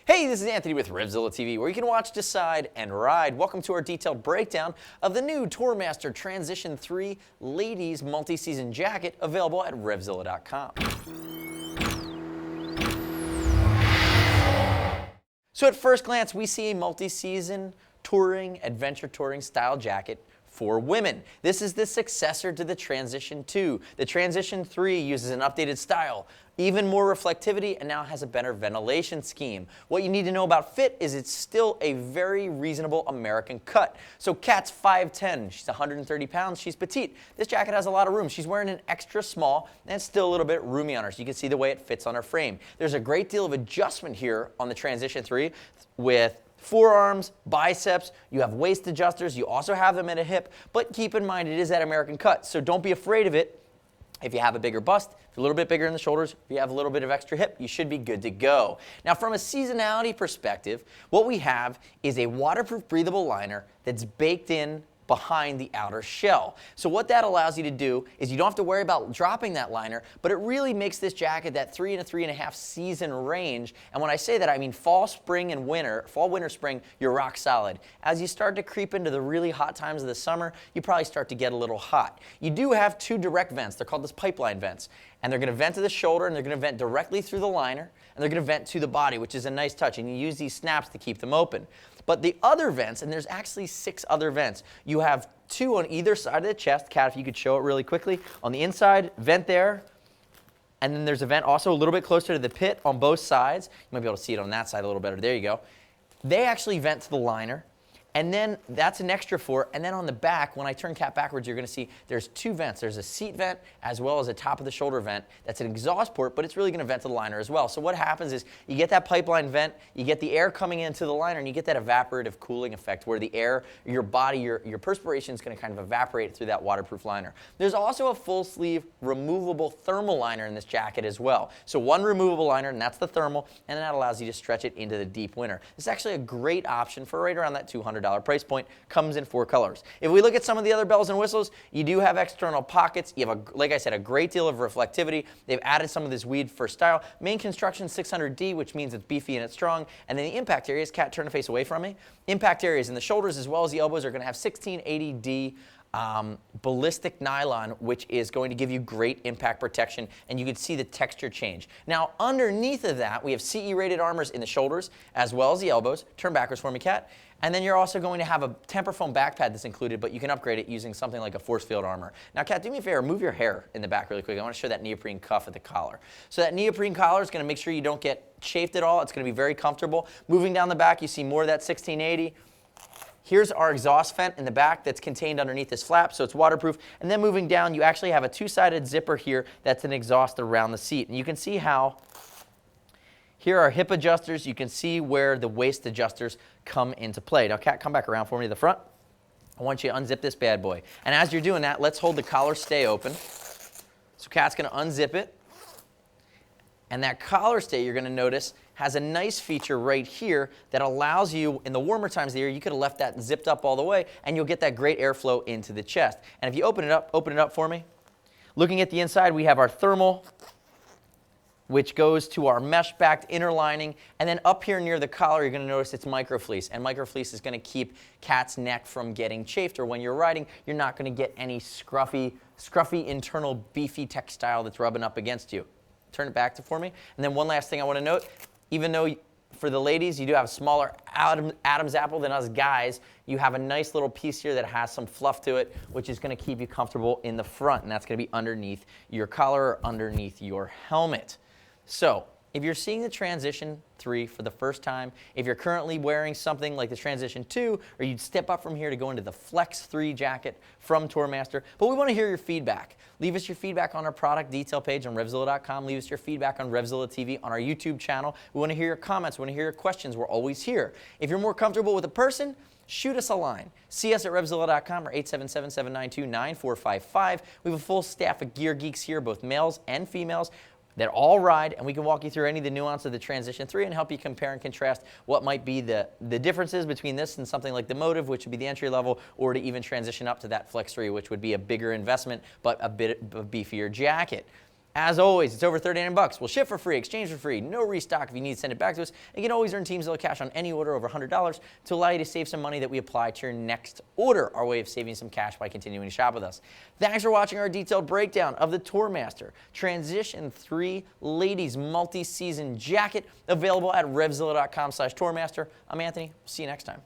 Hey, this is Anthony with RevZilla TV, where you can watch, decide, and ride. Welcome to our detailed breakdown of the new Tourmaster Transition 3 Ladies Multi-Season Jacket, available at RevZilla.com. So at first glance, we see a multi-season touring, adventure touring style jacket for women. This is the successor to the Transition 2. The Transition 3 uses an updated style, even more reflectivity, and now has a better ventilation scheme. What you need to know about fit is it's still a very reasonable American cut. So Kat's 5'10", she's 130 pounds, she's petite. This jacket has a lot of room. She's wearing an extra small, and it's still a little bit roomy on her, so you can see the way it fits on her frame. There's a great deal of adjustment here on the Transition 3 with forearms, biceps, you have waist adjusters, you also have them at a hip, but keep in mind it is that American cut, so don't be afraid of it. If you have a bigger bust, if you're a little bit bigger in the shoulders, if you have a little bit of extra hip, you should be good to go. Now from a seasonality perspective, what we have is a waterproof breathable liner that's baked in behind the outer shell. So what that allows you to do is you don't have to worry about dropping that liner, but it really makes this jacket that 3 and 3.5 season range. And when I say that, I mean fall, spring, and winter. Fall, winter, spring, you're rock solid. As you start to creep into the really hot times of the summer, you probably start to get a little hot. You do have two direct vents. They're called pipeline vents. And they're going to vent to the shoulder, and they're going to vent directly through the liner, and they're going to vent to the body, which is a nice touch. And you use these snaps to keep them open. But the other vents, and there's actually 6 other vents. You have 2 on either side of the chest. Kat, if you could show it really quickly. On the inside, vent there. And then there's a vent also a little bit closer to the pit on both sides. You might be able to see it on that side a little better. There you go. They actually vent to the liner. And then that's an extra 4. And then on the back, when I turn Kat backwards, you're going to see there's 2 vents. There's a seat vent as well as a top of the shoulder vent. That's an exhaust port, but it's really going to vent to the liner as well. So what happens is you get that pipeline vent, you get the air coming into the liner, and you get that evaporative cooling effect where the air, your body, your perspiration is going to kind of evaporate through that waterproof liner. There's also a full sleeve removable thermal liner in this jacket as well. So one removable liner, and that's the thermal, and that allows you to stretch it into the deep winter. It's actually a great option for right around that $200 price point. Comes in 4 colors. If we look at some of the other bells and whistles, you do have external pockets. You have, like I said, a great deal of reflectivity. They've added some of this weave for style. Main construction 600D, which means it's beefy and it's strong. And then the impact areas, Kat, turn the face away from me. Impact areas in the shoulders as well as the elbows are going to have 1680D ballistic nylon, which is going to give you great impact protection, and you can see the texture change. Now, underneath of that, we have CE rated armors in the shoulders as well as the elbows. Turn backwards for me, Kat. And then you're also going to have a temper foam back pad that's included, but you can upgrade it using something like a force field armor. Now, Kat, do me a favor, move your hair in the back really quick. I want to show that neoprene cuff at the collar. So that neoprene collar is going to make sure you don't get chafed at all. It's going to be very comfortable. Moving down the back, you see more of that 1680. Here's our exhaust vent in the back that's contained underneath this flap, so it's waterproof. And then moving down, you actually have a 2-sided zipper here that's an exhaust around the seat. And you can see how here are hip adjusters. You can see where the waist adjusters come into play. Now, Kat, come back around for me to the front. I want you to unzip this bad boy. And as you're doing that, let's hold the collar stay open. So Kat's going to unzip it. And that collar stay, you're going to notice, has a nice feature right here that allows you, in the warmer times of the year, you could have left that zipped up all the way, and you'll get that great airflow into the chest. And if you open it up for me. Looking at the inside, we have our thermal, which goes to our mesh-backed inner lining. And then up here near the collar, you're going to notice it's microfleece. And microfleece is going to keep Kat's neck from getting chafed, or when you're riding, you're not going to get any scruffy internal beefy textile that's rubbing up against you. Turn it back for me. And then one last thing I want to note, even though for the ladies you do have a smaller Adam's apple than us guys, you have a nice little piece here that has some fluff to it, which is going to keep you comfortable in the front, and that's going to be underneath your collar or underneath your helmet. So if you're seeing the Transition 3 for the first time, if you're currently wearing something like the Transition 2, or you'd step up from here to go into the Flex 3 jacket from Tourmaster, but we want to hear your feedback. Leave us your feedback on our product detail page on RevZilla.com. Leave us your feedback on RevZilla TV on our YouTube channel. We want to hear your comments. We want to hear your questions. We're always here. If you're more comfortable with a person, shoot us a line. See us at RevZilla.com or 877-792-9455. We have a full staff of gear geeks here, both males and females, that all ride, and we can walk you through any of the nuance of the Transition 3 and help you compare and contrast what might be the differences between this and something like the Motive, which would be the entry level, or to even transition up to that Flex 3, which would be a bigger investment but a bit of a beefier jacket. As always, it's over $39. We'll ship for free, exchange for free, no restock if you need to send it back to us. And you can always earn Teamzilla cash on any order over $100 to allow you to save some money that we apply to your next order, our way of saving some cash by continuing to shop with us. Thanks for watching our detailed breakdown of the Tourmaster Transition 3 Ladies Multi-Season Jacket, available at RevZilla.com/Tourmaster. I'm Anthony. See you next time.